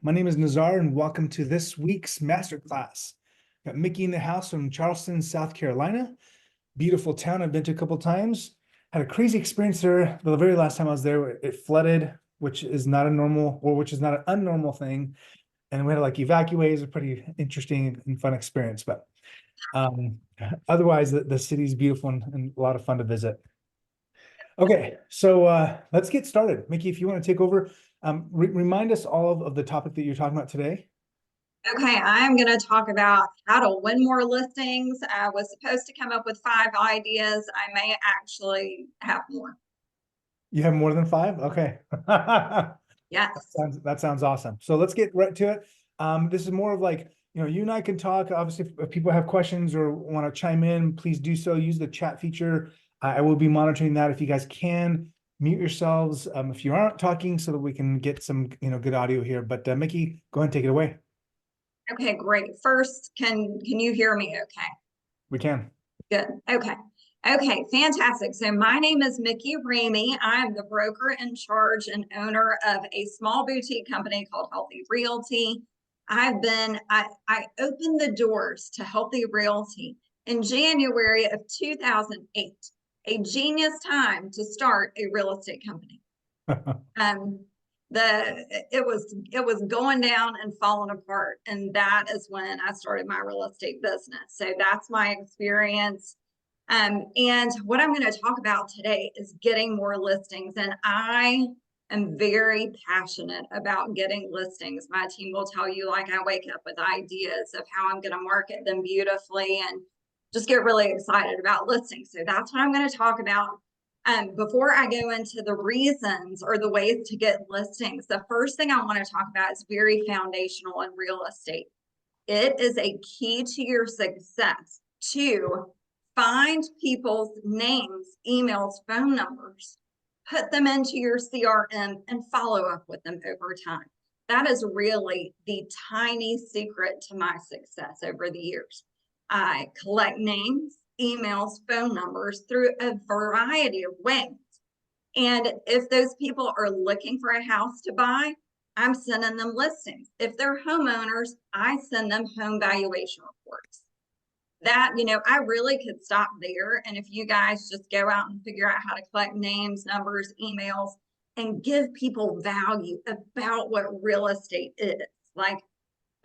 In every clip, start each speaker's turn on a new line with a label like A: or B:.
A: My name is Nazar, and welcome to this week's masterclass. Got Mikki in the house from Charleston, South Carolina. Beautiful town. I've been to a couple times. Had a crazy experience there. The very last time I was there, it flooded, which is not a normal, or which is not an unnormal thing. And we had to like evacuate. It was a pretty interesting and fun experience. But um, otherwise, the city's beautiful and a lot of fun to visit. Okay, so let's get started. Mikki, if you want to take over, remind us all of the topic that you're talking about today.
B: Okay, I'm going to talk about how to win more listings. I was supposed to come up with 5 ideas. I may actually have more.
A: You have more than 5? Okay.
B: Yes.
A: That sounds awesome. So let's get right to it. This is more of like, you and I can talk. Obviously, if people have questions or want to chime in, please do so. Use the chat feature. I will be monitoring that. If you guys can mute yourselves if you aren't talking so that we can get some, good audio here. But Mikki, go ahead and take it away.
B: Okay, great. First, can you hear me okay?
A: We can.
B: Good. Okay. Okay, fantastic. So my name is Mikki Ramey. I'm the broker in charge and owner of a small boutique company called Healthy Realty. I opened the doors to Healthy Realty in January of 2008, a genius time to start a real estate company. Um, it was going down and falling apart, and that is when I started my real estate business. So that's my experience. And what I'm going to talk about today is getting more listings. And I am very passionate about getting listings. My team will tell you, like, I wake up with ideas of how I'm going to market them beautifully and just get really excited about listings. So that's what I'm going to talk about. Before I go into the reasons or the ways to get listings, the first thing I want to talk about is very foundational in real estate. It is a key to your success to find people's names, emails, phone numbers, put them into your CRM, and follow up with them over time. That is really the tiny secret to my success over the years. I collect names, emails, phone numbers through a variety of ways. And if those people are looking for a house to buy, I'm sending them listings. If they're homeowners, I send them home valuation reports. That, I really could stop there. And if you guys just go out and figure out how to collect names, numbers, emails, and give people value about what real estate is. Like,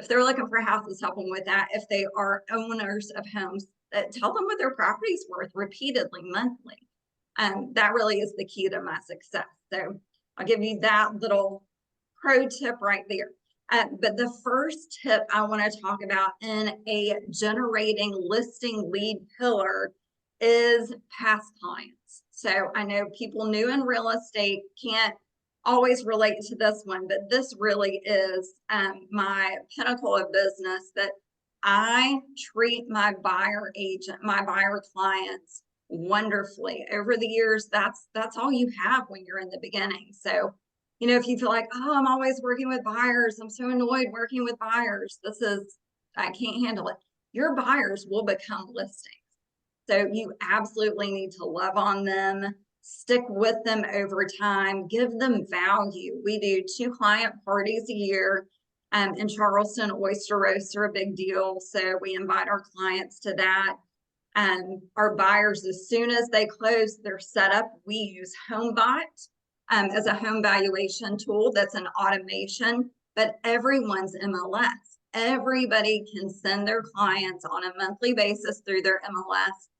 B: if they're looking for houses, help them with that. If they are owners of homes, tell them what their property's worth repeatedly, monthly. That really is the key to my success. So I'll give you that little pro tip right there. But the first tip I want to talk about in a generating listing lead pillar is past clients. So I know people new in real estate can't always relate to this one, but this really is my pinnacle of business, that I treat my buyer clients wonderfully. Over the years, that's all you have when you're in the beginning. So, if you feel like, oh, I'm always working with buyers, I'm so annoyed working with buyers, I can't handle it. Your buyers will become listings. So you absolutely need to love on them, stick with them over time, give them value. We do 2 client parties a year. In Charleston, oyster roasts are a big deal. So we invite our clients to that. Our buyers, as soon as they close their setup, we use HomeBot as a home valuation tool. That's an automation, but everyone's MLS. Everybody can send their clients on a monthly basis through their MLS,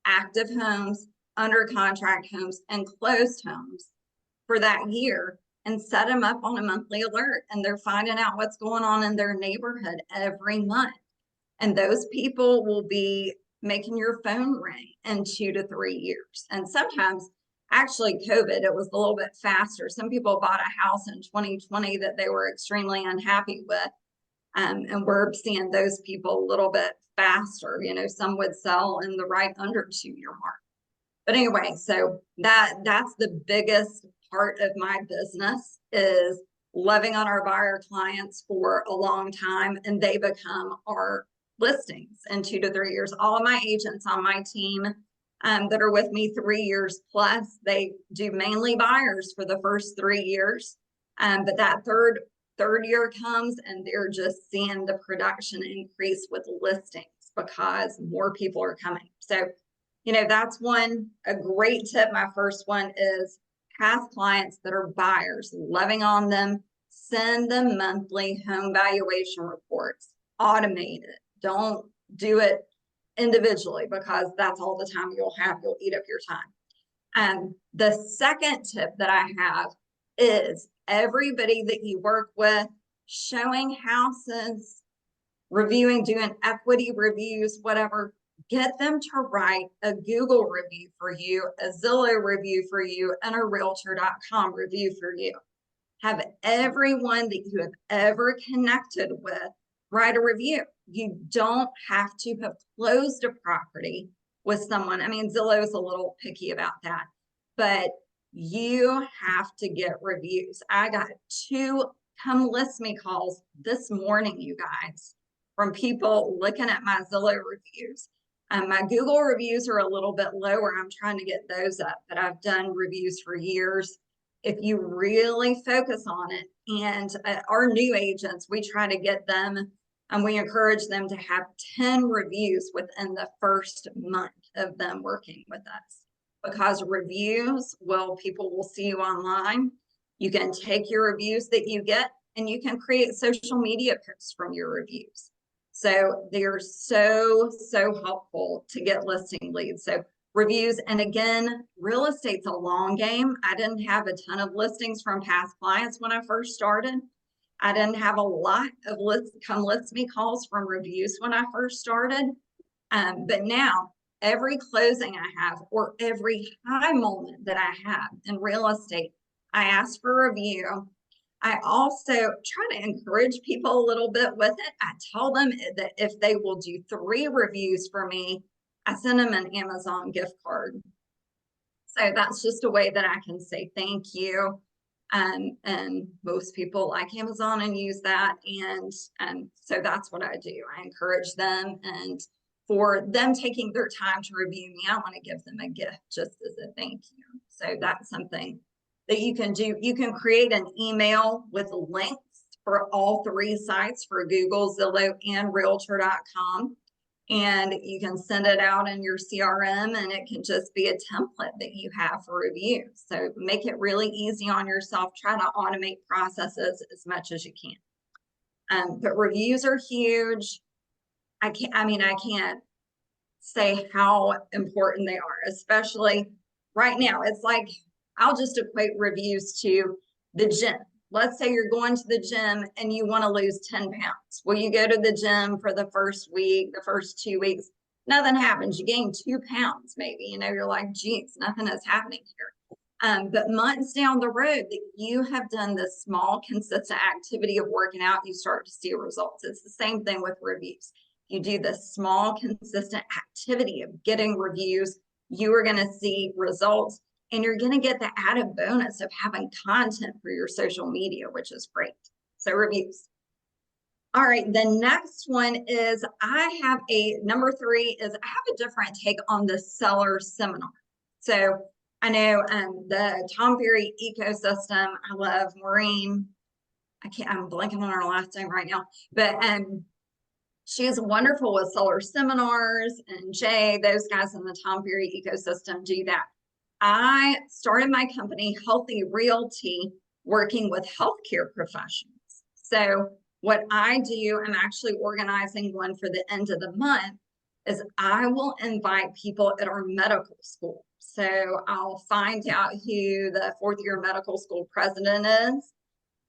B: active homes, under contract homes, and closed homes for that year, and set them up on a monthly alert. And they're finding out what's going on in their neighborhood every month. And those people will be making your phone ring in 2 to 3 years. And sometimes, actually, COVID, it was a little bit faster. Some people bought a house in 2020 that they were extremely unhappy with. And we're seeing those people a little bit faster. Some would sell in the right under 2-year mark. But anyway, so that's the biggest part of my business, is loving on our buyer clients for a long time, and they become our listings in 2 to 3 years. All of my agents on my team that are with me 3 years plus, they do mainly buyers for the first 3 years. But that third third year comes and they're just seeing the production increase with listings because more people are coming. So, that's a great tip. My first one is past clients that are buyers, loving on them, send them monthly home valuation reports, automate it. Don't do it individually because that's all the time you'll eat up your time. The second tip that I have is everybody that you work with, showing houses, reviewing, doing equity reviews, whatever, get them to write a Google review for you, a Zillow review for you, and a realtor.com review for you. Have everyone that you have ever connected with write a review. You don't have to have closed a property with someone. I mean, Zillow is a little picky about that, but you have to get reviews. I got 2 come list me calls this morning, you guys, from people looking at my Zillow reviews. My Google reviews are a little bit lower. I'm trying to get those up, but I've done reviews for years. If you really focus on it, and our new agents, we try to get them, and we encourage them to have 10 reviews within the first month of them working with us, because reviews, people will see you online. You can take your reviews that you get and you can create social media posts from your reviews. So they're so helpful to get listing leads. So reviews, and again, real estate's a long game. I didn't have a ton of listings from past clients when I first started. I didn't have a lot of come list me calls from reviews when I first started. But now every closing I have, or every high moment that I have in real estate, I ask for a review. I also try to encourage people a little bit with it. I tell them that if they will do 3 reviews for me, I send them an Amazon gift card. So that's just a way that I can say thank you. And most people like Amazon and use that. And so that's what I do. I encourage them, and for them taking their time to review me, I want to give them a gift just as a thank you. So that's something that you can do. You can create an email with links for all 3 sites, for Google, Zillow, and realtor.com. And you can send it out in your CRM, and it can just be a template that you have for reviews. So make it really easy on yourself. Try to automate processes as much as you can. But reviews are huge. I can't say how important they are, especially right now. It's like, I'll just equate reviews to the gym. Let's say you're going to the gym and you want to lose 10 pounds. Well, you go to the gym for the first week, the first 2 weeks, nothing happens. You gain 2 pounds, maybe, you're like, geez, nothing is happening here. But months down the road that you have done this small, consistent activity of working out, you start to see results. It's the same thing with reviews. You do this small, consistent activity of getting reviews, you are going to see results. And you're going to get the added bonus of having content for your social media, which is great. So reviews. All right, the next one is number 3 is I have a different take on the seller seminar. So I know the Tom Ferry ecosystem. I love Maureen. I'm blanking on her last name right now, but she's wonderful with seller seminars, and Jay, those guys in the Tom Ferry ecosystem do that. I started my company, Healthy Realty, working with healthcare professionals. So what I do, I'm actually organizing one for the end of the month, is I will invite people at our medical school. So I'll find out who the 4th year medical school president is.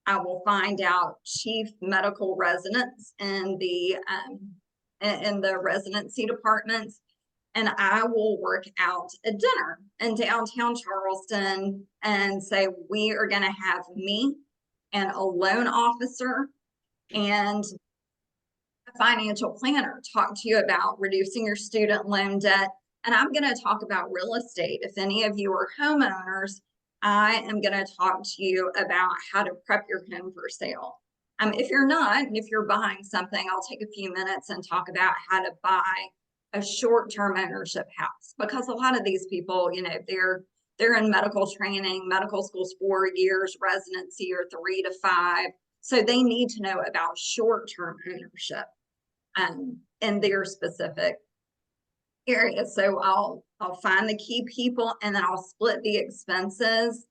B: I will find out chief medical residents in the residency departments. And I will work out a dinner in downtown Charleston and say, we are going to have me and a loan officer and a financial planner talk to you about reducing your student loan debt. And I'm going to talk about real estate. If any of you are homeowners, I am going to talk to you about how to prep your home for sale. If you're not, and if you're buying something, I'll take a few minutes and talk about how to buy a short-term ownership house, because a lot of these people, they're in medical training, medical school's 4 years, residency or 3 to 5. So they need to know about short-term ownership in their specific area. So I'll find the key people, and then I'll split the expenses.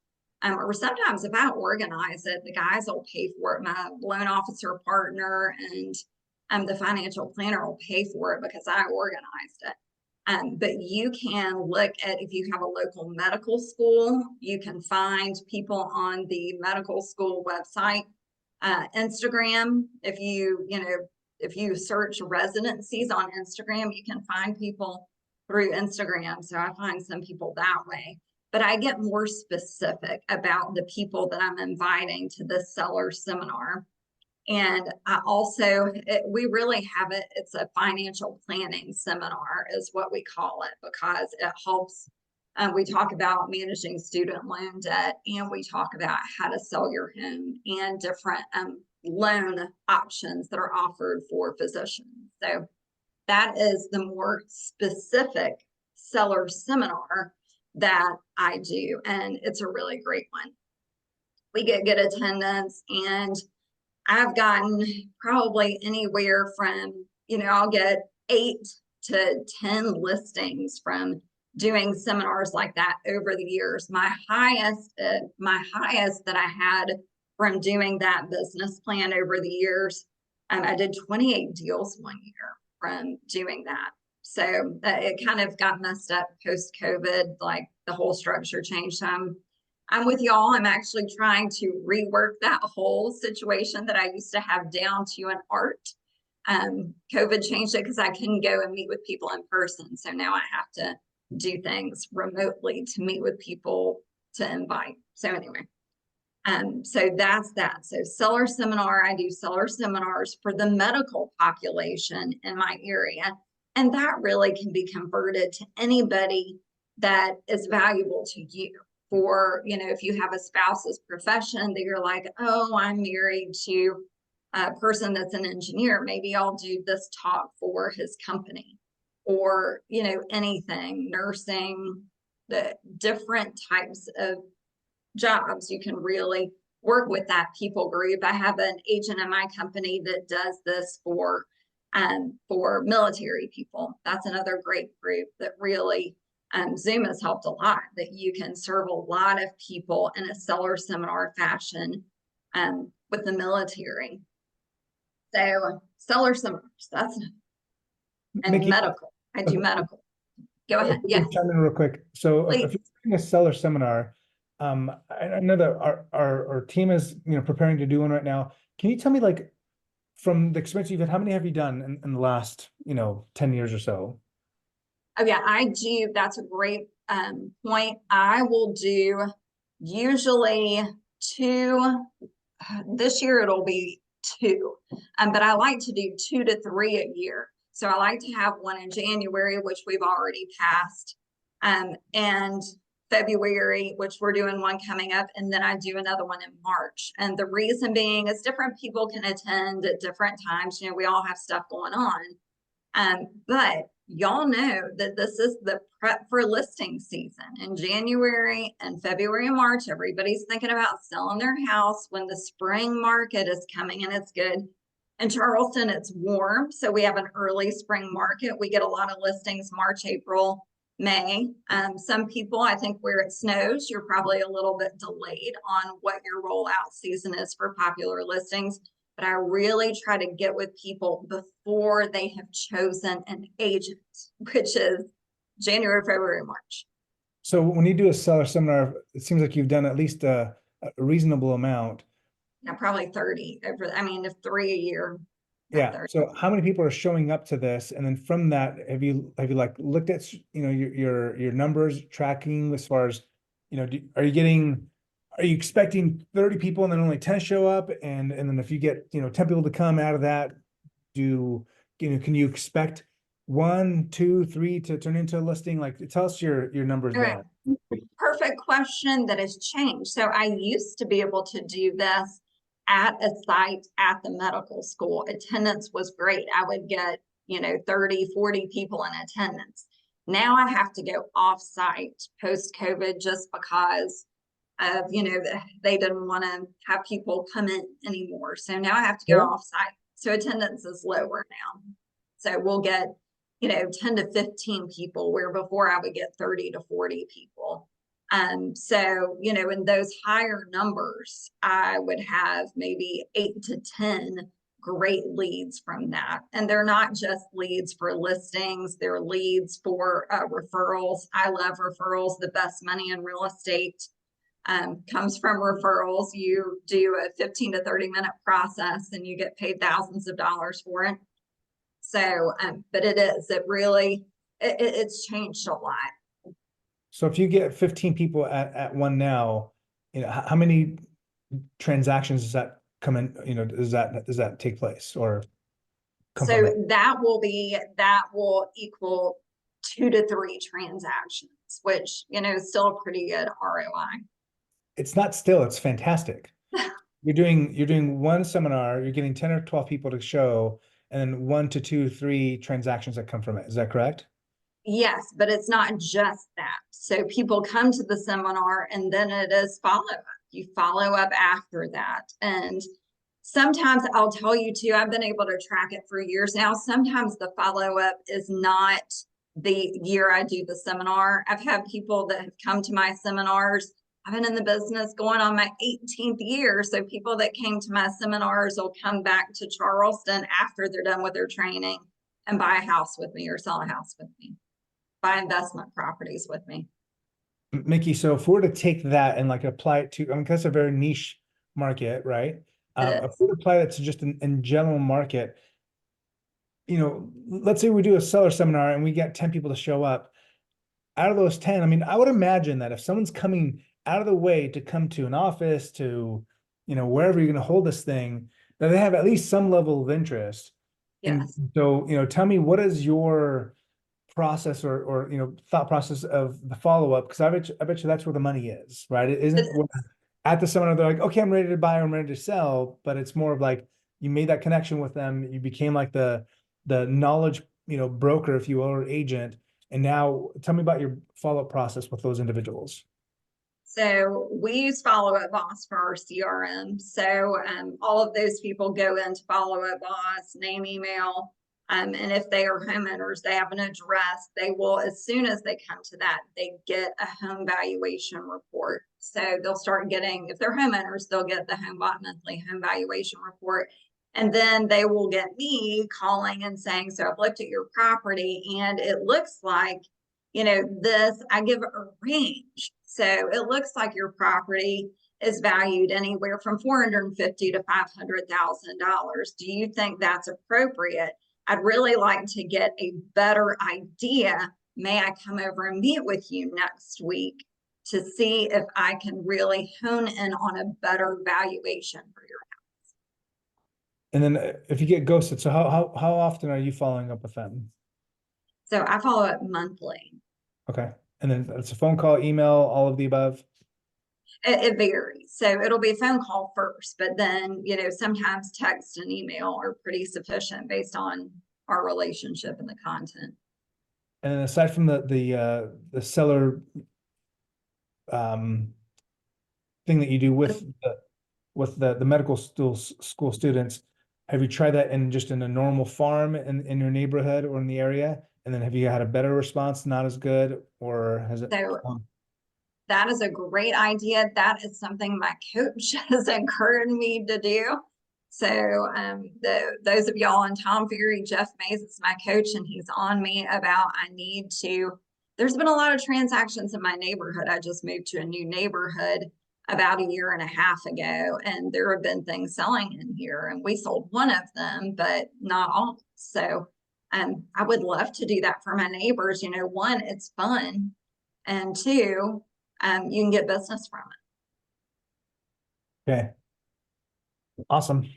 B: Or sometimes if I organize it, the guys will pay for it. My loan officer partner and the financial planner will pay for it because I organized it. But you can look at, if you have a local medical school, you can find people on the medical school website, Instagram. If you search residencies on Instagram, you can find people through Instagram. So I find some people that way. But I get more specific about the people that I'm inviting to this seller seminar. And I also, we really have it, it's a financial planning seminar is what we call it, because it helps. We talk about managing student loan debt, and we talk about how to sell your home and different loan options that are offered for physicians. So that is the more specific seller seminar that I do, and it's a really great one. We get good attendance, and I've gotten probably anywhere from, I'll get 8 to 10 listings from doing seminars like that over the years. My highest that I had from doing that business plan over the years, I did 28 deals one year from doing that. So it kind of got messed up post-COVID, like the whole structure changed. I'm with y'all. I'm actually trying to rework that whole situation that I used to have down to an art. COVID changed it because I couldn't go and meet with people in person. So now I have to do things remotely to meet with people to invite. So anyway, so that's that. So seller seminar, I do seller seminars for the medical population in my area. And that really can be converted to anybody that is valuable to you. For, if you have a spouse's profession that you're like, oh, I'm married to a person that's an engineer, maybe I'll do this talk for his company, or, anything, nursing, the different types of jobs. You can really work with that people group. I have an agent in my company that does this for military people. That's another great group that really Zoom has helped a lot, that you can serve a lot of people in a seller seminar fashion with the military. So seller seminars, that's, and
A: Mikki,
B: medical. I do medical. Go ahead. Yes.
A: Chime in real quick. So if you're doing a seller seminar, I know that our team is preparing to do one right now. Can you tell me, like, from the experience you've had, how many have you done in the last 10 years or so?
B: Oh yeah, I do. That's a great point. I will do usually 2. This year it'll be 2, but I like to do 2 to 3 a year. So I like to have one in January, which we've already passed, and February, which we're doing one coming up, and then I do another one in March. And the reason being is different people can attend at different times. We all have stuff going on, but y'all know that this is the prep for listing season. In January and February and March, everybody's thinking about selling their house when the spring market is coming, and it's good. In Charleston, it's warm, so we have an early spring market. We get a lot of listings March, April, May. Some people, I think where it snows, you're probably a little bit delayed on what your rollout season is for popular listings. But I really try to get with people before they have chosen an agent, which is January, February, March.
A: So when you do a seller seminar, it seems like you've done at least a reasonable amount.
B: Yeah, probably 30 over, if 3 a year.
A: Yeah.
B: 30.
A: So how many people are showing up to this? And then from that, have you like looked at, your numbers tracking as far as, are you expecting 30 people and then only 10 show up? And then if you get, 10 people to come out of that, can you expect 1, 2, 3 to turn into a listing? Like, tell us your numbers there.
B: Perfect question that has changed. So I used to be able to do this at a site at the medical school. Attendance was great. I would get, 30, 40 people in attendance. Now I have to go off site post-COVID just because of, they didn't want to have people come in anymore. So now I have to go
A: Yeah.
B: off site. So attendance is lower now. So we'll get, 10 to 15 people, where before I would get 30 to 40 people. So, in those higher numbers, I would have maybe 8 to 10 great leads from that. And they're not just leads for listings, they're leads for referrals. I love referrals. The best money in real estate comes from referrals. You do a 15 to 30-minute process and you get paid thousands of dollars for it. So, but it really, it's changed a lot.
A: So if you get 15 people at one now, how many transactions does that come in, does that take place or come from
B: So
A: it?
B: that will equal 2 to 3 transactions, which, is still a pretty good ROI.
A: It's not still, it's fantastic. You're doing one seminar, you're getting 10 or 12 people to show, and then 1 to 2, 3 transactions that come from it. Is that correct?
B: Yes, but it's not just that. So people come to the seminar and then it is follow-up. You follow up after that. And sometimes I'll tell you too, I've been able to track it for years now. Sometimes the follow-up is not the year I do the seminar. I've had people that have come to my seminars. I've been in the business going on my 18th year. So people that came to my seminars will come back to Charleston after they're done with their training and buy a house with me or sell a house with me, buy investment properties with me.
A: Mikki, so if we were to take that and like apply it to, that's a very niche market, right? If we apply that to just in general market, let's say we do a seller seminar and we get 10 people to show up. Out of those 10, I would imagine that if someone's coming out of the way to come to an office, to, wherever you're going to hold this thing, that they have at least some level of interest.
B: Yes.
A: And so, tell me, what is your process or thought process of the follow-up? Because I bet you that's where the money is, right? It isn't at the seminar, they're like, okay, I'm ready to buy, or I'm ready to sell, but it's more of like, you made that connection with them, you became like the knowledge, broker, if you will, or agent. And now tell me about your follow-up process with those individuals.
B: So we use Follow Up Boss for our CRM. So all of those people go into Follow Up Boss, name, email, and if they are homeowners, they have an address. They will, as soon as they come to that, they get a home valuation report. So they'll start getting, if they're homeowners, they'll get the monthly home valuation report. And then they will get me calling and saying, so I've looked at your property and it looks like, this, I give a range. So it looks like your property is valued anywhere from $450,000 to $500,000. Do you think that's appropriate? I'd really like to get a better idea. May I come over and meet with you next week to see if I can really hone in on a better valuation for your house?
A: And then if you get ghosted, so how often are you following up with them?
B: So I follow up monthly.
A: Okay. And then it's a phone call, email, all of the above?
B: It varies. So it'll be a phone call first, but then, sometimes text and email are pretty sufficient based on our relationship and the content.
A: And then aside from the seller thing that you do with the medical school students, have you tried that in a normal farm in your neighborhood or in the area? And then have you had a better response, not as good, or has it?
B: So that is a great idea. That is something my coach has encouraged me to do. So those of y'all in Tom Ferry, Jeff Mays is my coach, and he's on me about there's been a lot of transactions in my neighborhood. I just moved to a new neighborhood about a year and a half ago, and there have been things selling in here, and we sold one of them, but not all. So I would love to do that for my neighbors. One, it's fun, and two, you can get business from
A: Oh, okay. Awesome.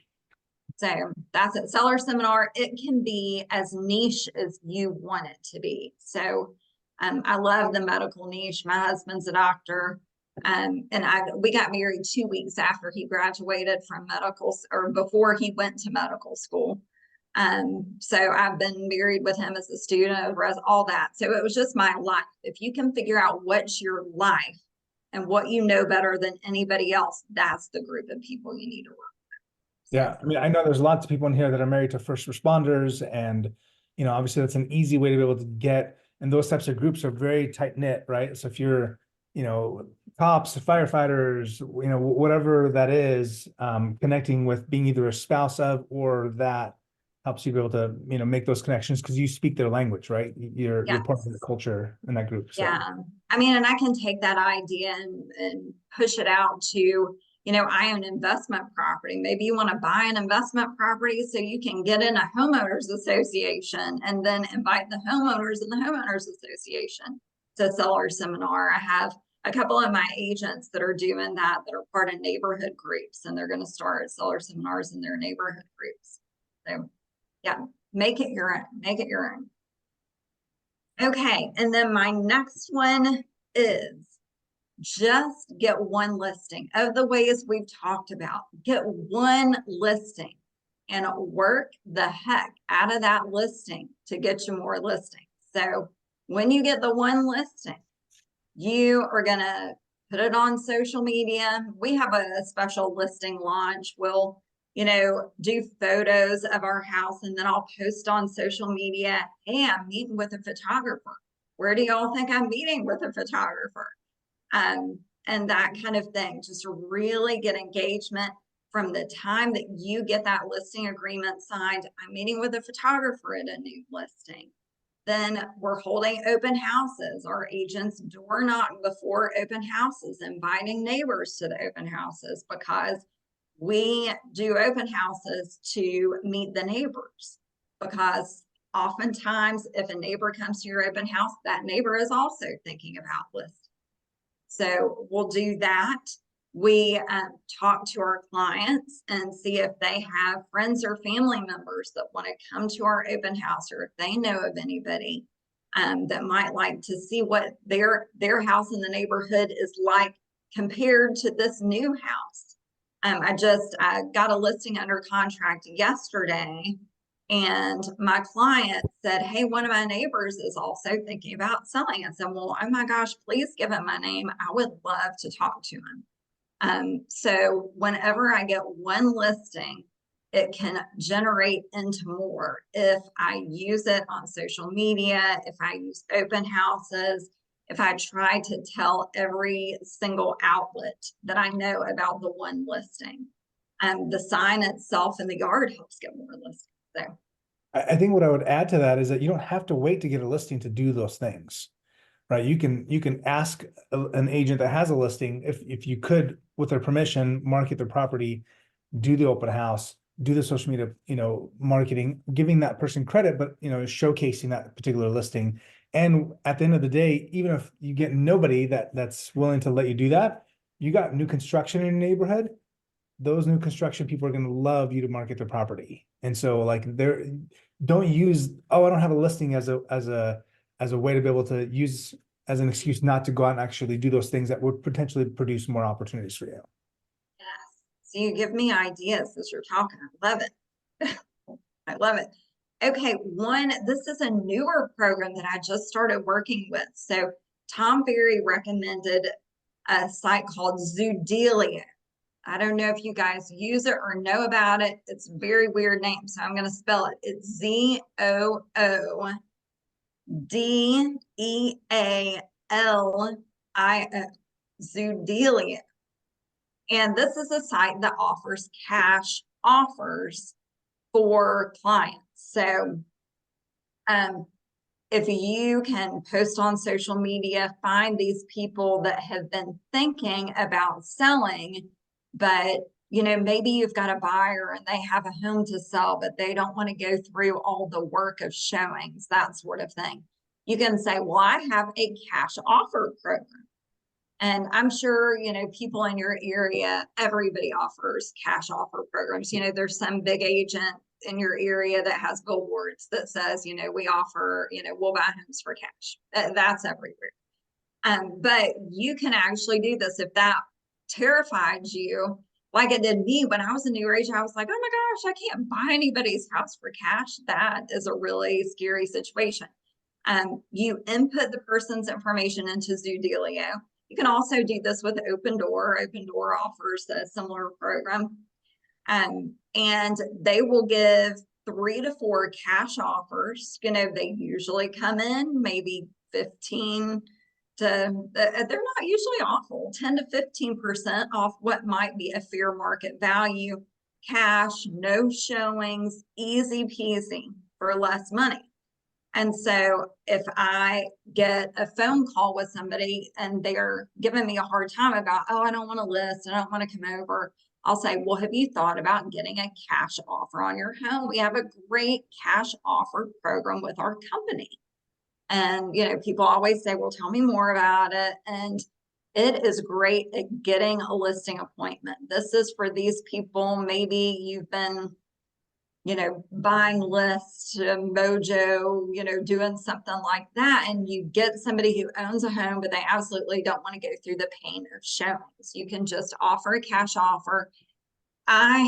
B: So that's it. Seller seminar. It can be as niche as you want it to be. So I love the medical niche. My husband's a doctor. And we got married 2 weeks after he graduated from or before he went to medical school. So I've been married with him as a student, all that. So it was just my life. If you can figure out what's your life, and what you know better than anybody else, that's the group of people you need to work with.
A: Yeah, I mean, I know there's lots of people in here that are married to first responders, and obviously that's an easy way to be able to get. And those types of groups are very tight knit, right? So if you're, cops, firefighters, whatever that is, connecting with being either a spouse of or that helps you be able to, make those connections because you speak their language, right? You're part of the
B: Yes.
A: culture in that group. So
B: Yeah. I mean, and I can take that idea and push it out to, I own investment property. Maybe you want to buy an investment property so you can get in a homeowners association and then invite the homeowners in the homeowners association to sell our seminar. I have a couple of my agents that are doing that are part of neighborhood groups, and they're going to start seller seminars in their neighborhood groups. So yeah, make it your own, make it your own. Okay, and then my next one is just get one listing. Of the ways we've talked about, get one listing and work the heck out of that listing to get you more listings. So when you get the one listing, you are going to put it on social media. We have a special listing launch. We'll do photos of our house, and then I'll post on social media, hey, I'm meeting with a photographer. Where do y'all think I'm meeting with a photographer? And that kind of thing, just to really get engagement from the time that you get that listing agreement signed. I'm meeting with a photographer at a new listing. Then we're holding open houses. Our agents door knock before open houses, inviting neighbors to the open houses, because we do open houses to meet the neighbors. Because oftentimes if a neighbor comes to your open house, that neighbor is also thinking about listing. So we'll do that. We talk to our clients and see if they have friends or family members that want to come to our open house, or if they know of anybody that might like to see what their house in the neighborhood is like compared to this new house. I just got a listing under contract yesterday, and my client said, hey, one of my neighbors is also thinking about selling. I said, well, oh my gosh, please give him my name. I would love to talk to him. So whenever I get one listing, it can generate into more if I use it on social media, if I use open houses, if I try to tell every single outlet that I know about the one listing. The sign itself in the yard helps get more listings. So
A: I think what I would add to that is that you don't have to wait to get a listing to do those things, right? You can ask an agent that has a listing if you could, with their permission, market their property, do the open house, do the social media, marketing, giving that person credit, but showcasing that particular listing. And at the end of the day, even if you get nobody that's willing to let you do that, you got new construction in your neighborhood. Those new construction people are going to love you to market their property. And so don't use, oh, I don't have a listing as a way to be able to use as an excuse not to go out and actually do those things that would potentially produce more opportunities for you.
B: yes, so you give me ideas as you're talking. I love it. I love it. Okay, this is a newer program that I just started working with. So Tom Ferry recommended a site called Zoodelia. I don't know if you guys use it or know about it. It's a very weird name, so I'm going to spell it. It's ZOODEALIO, Zoodelia. And this is a site that offers cash offers for clients. So if you can post on social media, find these people that have been thinking about selling, but maybe you've got a buyer and they have a home to sell, but they don't want to go through all the work of showings, that sort of thing. You can say, well, I have a cash offer program. And I'm sure, people in your area, everybody offers cash offer programs. There's some big agent in your area that has billboards that says, we offer, we'll buy homes for cash. That's everywhere. But you can actually do this if that terrified you, like it did me when I was a new agent. I was like, oh my gosh, I can't buy anybody's house for cash. That is a really scary situation. You input the person's information into Zoodelia. You can also do this with Open Door. Open Door offers a similar program. And they will give 3 to 4 cash offers. They usually come in maybe 15 to, they're not usually awful, 10 to 15% off what might be a fair market value, cash, no showings, easy peasy for less money. And so if I get a phone call with somebody and they're giving me a hard time about, oh, I don't want to list, I don't want to come over, I'll say, well, have you thought about getting a cash offer on your home? We have a great cash offer program with our company. And, people always say, well, tell me more about it. And it is great at getting a listing appointment. This is for these people. Maybe you've been buying lists, Mojo, doing something like that. And you get somebody who owns a home, but they absolutely don't want to go through the pain of showings. You can just offer a cash offer. I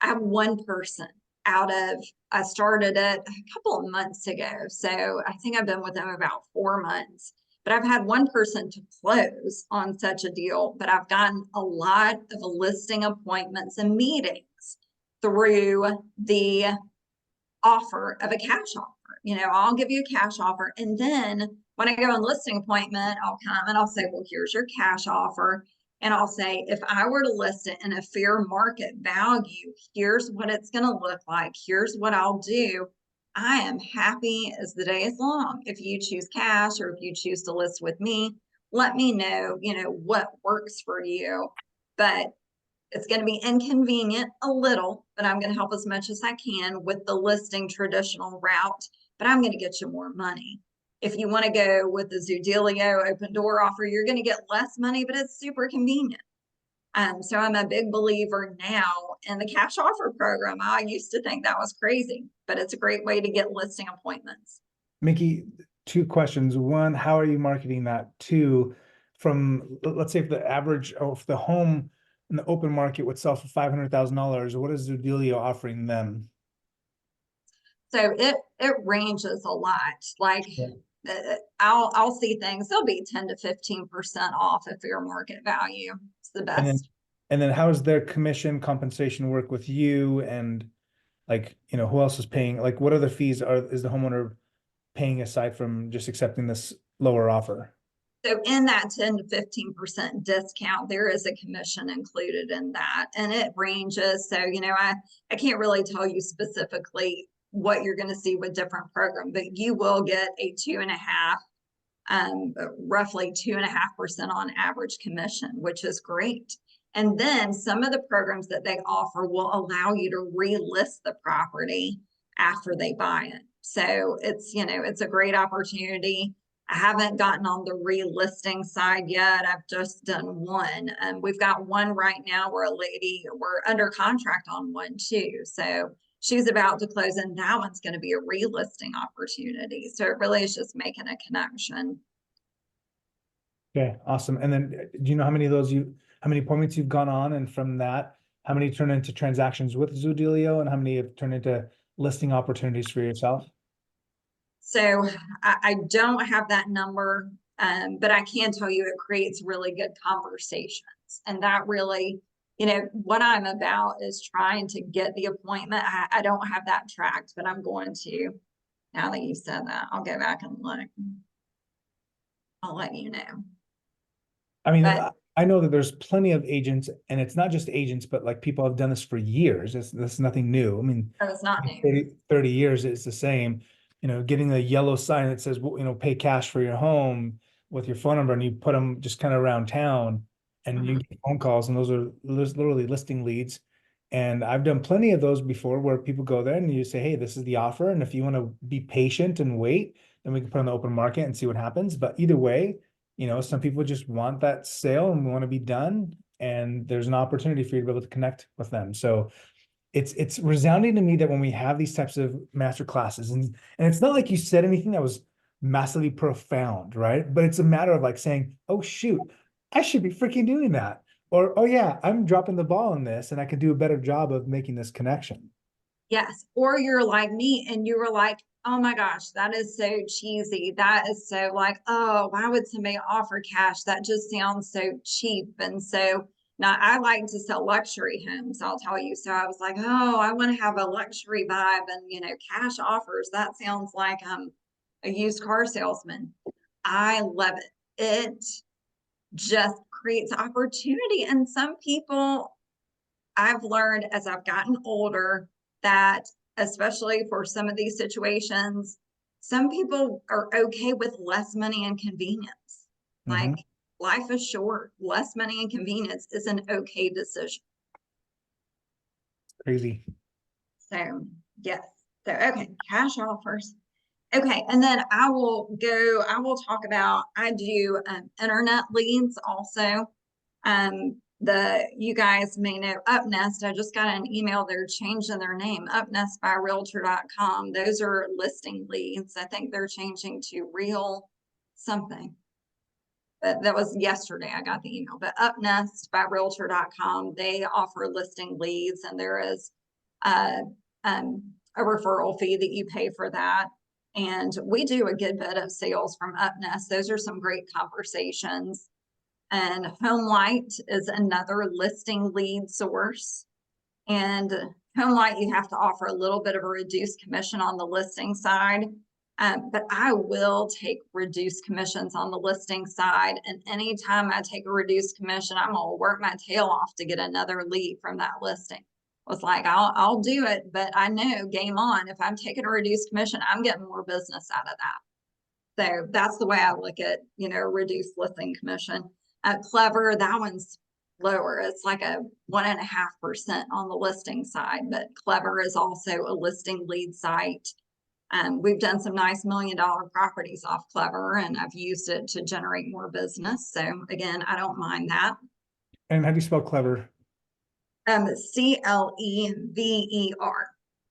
B: have one person I started it a couple of months ago. So I think I've been with them about 4 months, but I've had one person to close on such a deal, but I've gotten a lot of listing appointments and meetings through the offer of a cash offer. I'll give you a cash offer. And then when I go on listing appointment, I'll come and I'll say, well, here's your cash offer. And I'll say, if I were to list it in a fair market value, here's what it's going to look like. Here's what I'll do. I am happy as the day is long. If you choose cash or if you choose to list with me, let me know, what works for you. But it's going to be inconvenient a little, but I'm going to help as much as I can with the listing traditional route, but I'm going to get you more money. If you want to go with the Zoodealio Open Door offer, you're going to get less money, but it's super convenient. So I'm a big believer now in the cash offer program. I used to think that was crazy, but it's a great way to get listing appointments.
A: Mikki, 2 questions. 1, how are you marketing that? 2, from, let's say if the average of the home in the open market would sell for $500,000, what is Zoodealio offering them?
B: So it ranges a lot. Like
A: Yeah.
B: I'll see things, they'll be 10 to 15% off a fair market value. It's the best.
A: And then how does their commission compensation work with you? And like, who else is paying? Like, what other fees is the homeowner paying aside from just accepting this lower offer?
B: So in that 10 to 15% discount, there is a commission included in that, and it ranges. So, I can't really tell you specifically what you're going to see with different programs, but you will get a 2.5, roughly 2.5% on average commission, which is great. And then some of the programs that they offer will allow you to relist the property after they buy it. So it's a great opportunity. I haven't gotten on the relisting side yet. I've just done one. And we've got one right now where we're under contract on one too. So she's about to close, and that one's going to be a relisting opportunity. So it really is just making a connection.
A: Okay, awesome. And then do you know how many appointments you've gone on? And from that, how many turn into transactions with Zoodealio and how many have turned into listing opportunities for yourself?
B: So I don't have that number, but I can tell you it creates really good conversations. And that really, what I'm about is trying to get the appointment. I don't have that tracked, but I'm going to, now that you said that, I'll go back and look. I'll let you know.
A: I mean, I know that there's plenty of agents, and it's not just agents, but like people have done this for years. This is nothing new. I mean,
B: it's not new.
A: 30 years is the same. Getting a yellow sign that says, pay cash for your home with your phone number, and you put them just kind of around town, and you get phone calls, and those are literally listing leads. And I've done plenty of those before where people go there and you say, hey, this is the offer. And if you want to be patient and wait, then we can put on the open market and see what happens. But either way, some people just want that sale and want to be done. And there's an opportunity for you to be able to connect with them. So it's resounding to me that when we have these types of master classes, and it's not like you said anything that was massively profound, right? But it's a matter of like saying, oh, shoot, I should be freaking doing that. Or, oh yeah, I'm dropping the ball on this and I can do a better job of making this connection.
B: Yes. Or you're like me and you were like, oh my gosh, that is so cheesy. That is so like, oh, why would somebody offer cash? That just sounds so cheap. And so now I like to sell luxury homes, I'll tell you. So I was like, oh, I want to have a luxury vibe and, cash offers. That sounds like I'm a used car salesman. I love it. It just creates opportunity. And some people, I've learned as I've gotten older that, especially for some of these situations, some people are okay with less money and convenience. Like,
A: Mm-hmm.
B: life is short. Less money and convenience is an okay decision.
A: Crazy.
B: So, yes. So, okay, cash offers. Okay, and then I will talk about, I do internet leads also. You guys may know Upnest. I just got an email. They're changing their name, upnestbyrealtor.com. Those are listing leads. I think they're changing to real something. But that was yesterday. I got the email. But upnestbyrealtor.com, they offer listing leads, and there is a referral fee that you pay for that. And we do a good bit of sales from Upnest. Those are some great conversations. And HomeLight is another listing lead source. And HomeLight, you have to offer a little bit of a reduced commission on the listing side. But I will take reduced commissions on the listing side. And anytime I take a reduced commission, I'm going to work my tail off to get another lead from that listing. I was like, I'll do it, but I know game on. If I'm taking a reduced commission, I'm getting more business out of that. So that's the way I look at, reduced listing commission. Clever, that one's lower. It's like a 1.5% on the listing side, but Clever is also a listing lead site. We've done some nice $1 million properties off Clever, and I've used it to generate more business. So again, I don't mind that.
A: And how do you spell clever?
B: Clever.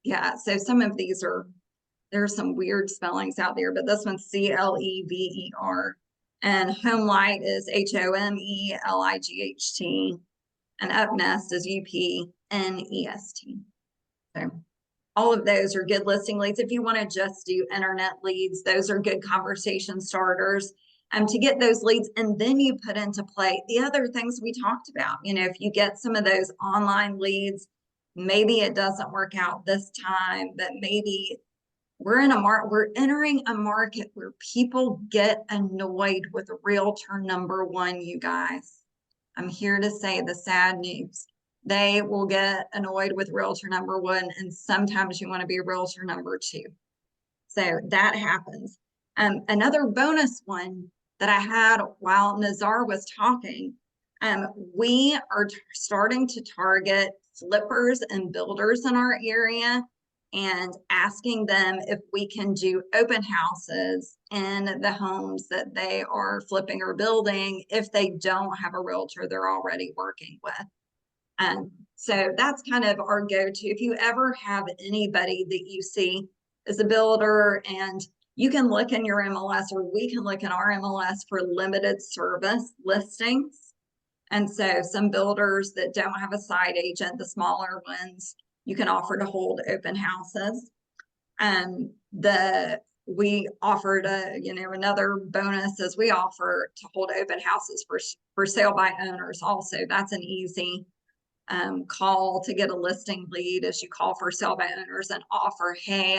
B: Yeah. So some of these there's some weird spellings out there, but this one's Clever. And HomeLight is HomeLight. And Upnest is UPNEST. So all of those are good listing leads. If you want to just do internet leads, those are good conversation starters to get those leads. And then you put into play the other things we talked about. If you get some of those online leads, maybe it doesn't work out this time, but maybe we're entering a market where people get annoyed with realtor number one, you guys. I'm here to say the sad news. They will get annoyed with realtor number one, and sometimes you want to be realtor number two. So that happens. Another bonus one that I had while Nazar was talking, we are starting to target flippers and builders in our area and asking them if we can do open houses in the homes that they are flipping or building if they don't have a realtor they're already working with. So that's kind of our go-to. If you ever have anybody that you see as a builder, and you can look in your MLS, or we can look in our MLS for limited service listings. And so some builders that don't have a side agent, the smaller ones, you can offer to hold open houses. We offered another bonus is we offer to hold open houses for sale by owners also. That's an easy call to get a listing lead, as you call for sale by owners and offer, hey,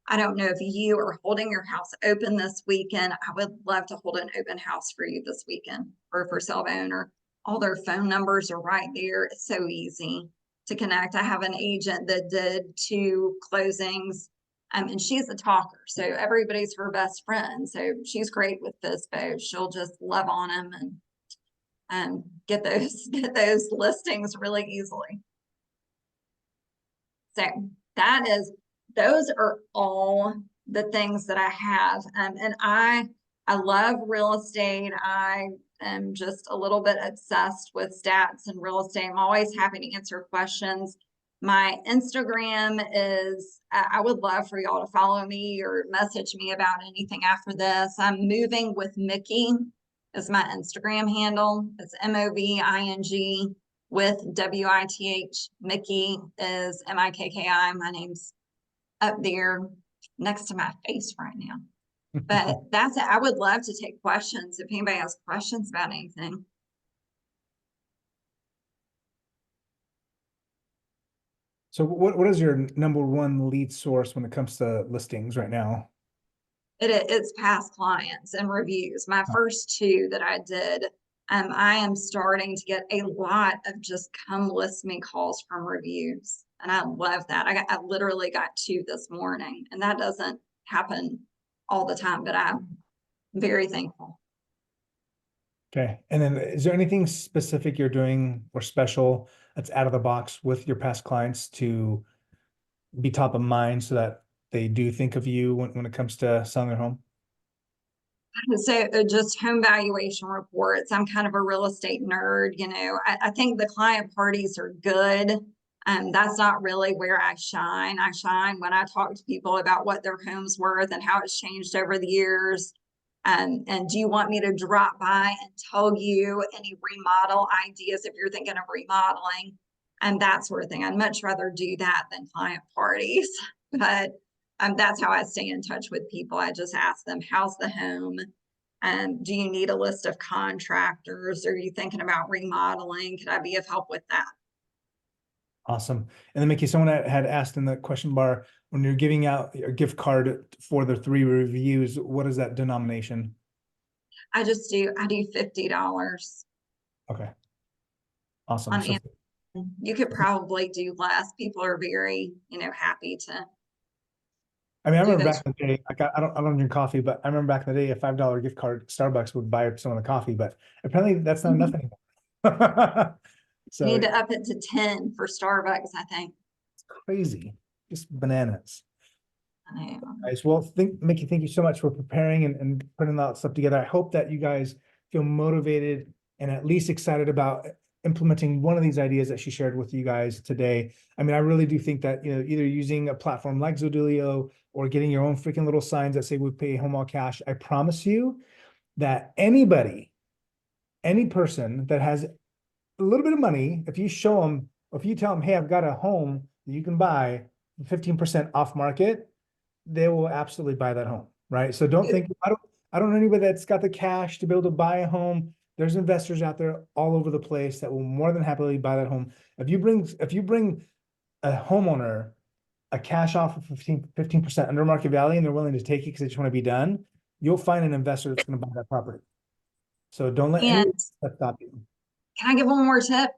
B: I don't know if you are holding your house open this weekend. I would love to hold an open house for you this weekend, or for sale by owner. All their phone numbers are right there. It's so easy to connect. I have an agent that did 2 closings, and she's a talker. So everybody's her best friend. So she's great with FSBO. She'll just love on them and get those listings really easily. So those are all the things that I have. And I love real estate. I am just a little bit obsessed with stats and real estate. I'm always happy to answer questions. My Instagram is, I would love for y'all to follow me or message me about anything after this. I'm moving with Mikki is my Instagram handle. It's MOVING with WITH. Mikki is MIKKI. My name's up there next to my face right now. But that's it. I would love to take questions if anybody has questions about anything.
A: So what is your number one lead source when it comes to listings right now?
B: It's past clients and reviews. My first two that I did, I am starting to get a lot of just come list me calls from reviews. And I love that. I literally got two this morning, and that doesn't happen all the time, but I'm very thankful.
A: Okay. And then is there anything specific you're doing or special that's out of the box with your past clients to be top of mind so that they do think of you when it comes to selling their home?
B: So just home valuation reports. I'm kind of a real estate nerd. I think the client parties are good. That's not really where I shine. I shine when I talk to people about what their home's worth and how it's changed over the years. And do you want me to drop by and tell you any remodel ideas if you're thinking of remodeling and that sort of thing? I'd much rather do that than client parties. But that's how I stay in touch with people. I just ask them, how's the home? Do you need a list of contractors? Are you thinking about remodeling? Could I be of help with that?
A: Awesome. And then Mikki, someone had asked in the question bar, when you're giving out a gift card for the 3 reviews, what is that denomination?
B: I do $50.
A: Okay. Awesome.
B: On
A: So,
B: you could probably do less. People are very, happy to
A: I mean, I
B: do
A: remember
B: those.
A: back in the day, like I don't drink coffee, but I remember back in the day, a $5 gift card, Starbucks would buy some of the coffee, but apparently that's not enough anymore.
B: You
A: So
B: need
A: it's
B: to up it to 10 for Starbucks, I think.
A: crazy, just bananas.
B: I know.
A: Guys, well, Mikki, thank you so much for preparing and putting that stuff together. I hope that you guys feel motivated and at least excited about implementing one of these ideas that she shared with you guys today. I mean, I really do think that, either using a platform like Zodilio or getting your own freaking little signs that say we pay home all cash, I promise you that any person that has a little bit of money, if you show them, if you tell them, hey, I've got a home that you can buy 15% off market, they will absolutely buy that home, right? So don't think, I don't know anybody that's got the cash to be able to buy a home. There's investors out there all over the place that will more than happily buy that home. If you bring a homeowner a cash offer for 15% under market value and they're willing to take it because they just want to be done, you'll find an investor that's going to buy that property. So don't let any
B: And
A: that stop you.
B: can I give one more tip?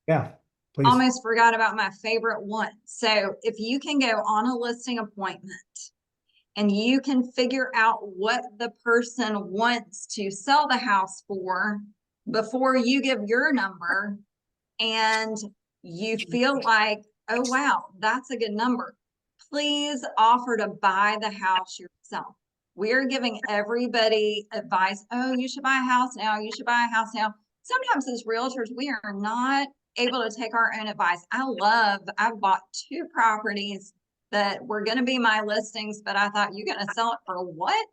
A: Yeah, please.
B: Almost forgot about my favorite one. So if you can go on a listing appointment and you can figure out what the person wants to sell the house for before you give your number, and you feel like, oh, wow, that's a good number, please offer to buy the house yourself. We're giving everybody advice. Oh, you should buy a house now. You should buy a house now. Sometimes as realtors, we are not able to take our own advice. I've bought 2 properties that were going to be my listings, but I thought, you're going to sell it for what?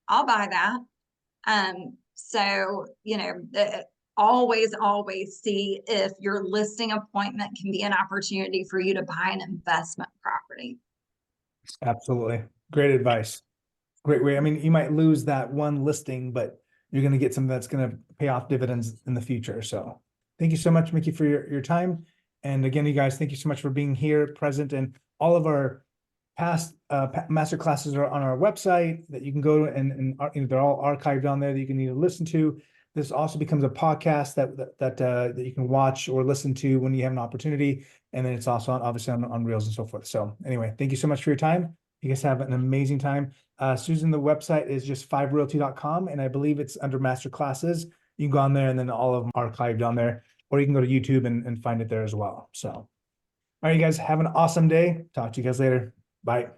B: I'll buy that. So, always see if your listing appointment can be an opportunity for you to buy an investment property.
A: Absolutely. Great advice. Great way. I mean, you might lose that one listing, but you're going to get something that's going to pay off dividends in the future. So thank you so much, Mikki, for your time. And again, you guys, thank you so much for being here, present, and all of our past master classes are on our website that you can go to, and they're all archived on there that you can either listen to. This also becomes a podcast that you can watch or listen to when you have an opportunity. And then it's also obviously on Reels and so forth. So anyway, thank you so much for your time. You guys have an amazing time. Susan, the website is just fivrealty.com, and I believe it's under master classes. You can go on there and then all of them are archived on there, or you can go to YouTube and find it there as well. So, all right, you guys have an awesome day. Talk to you guys later. Bye.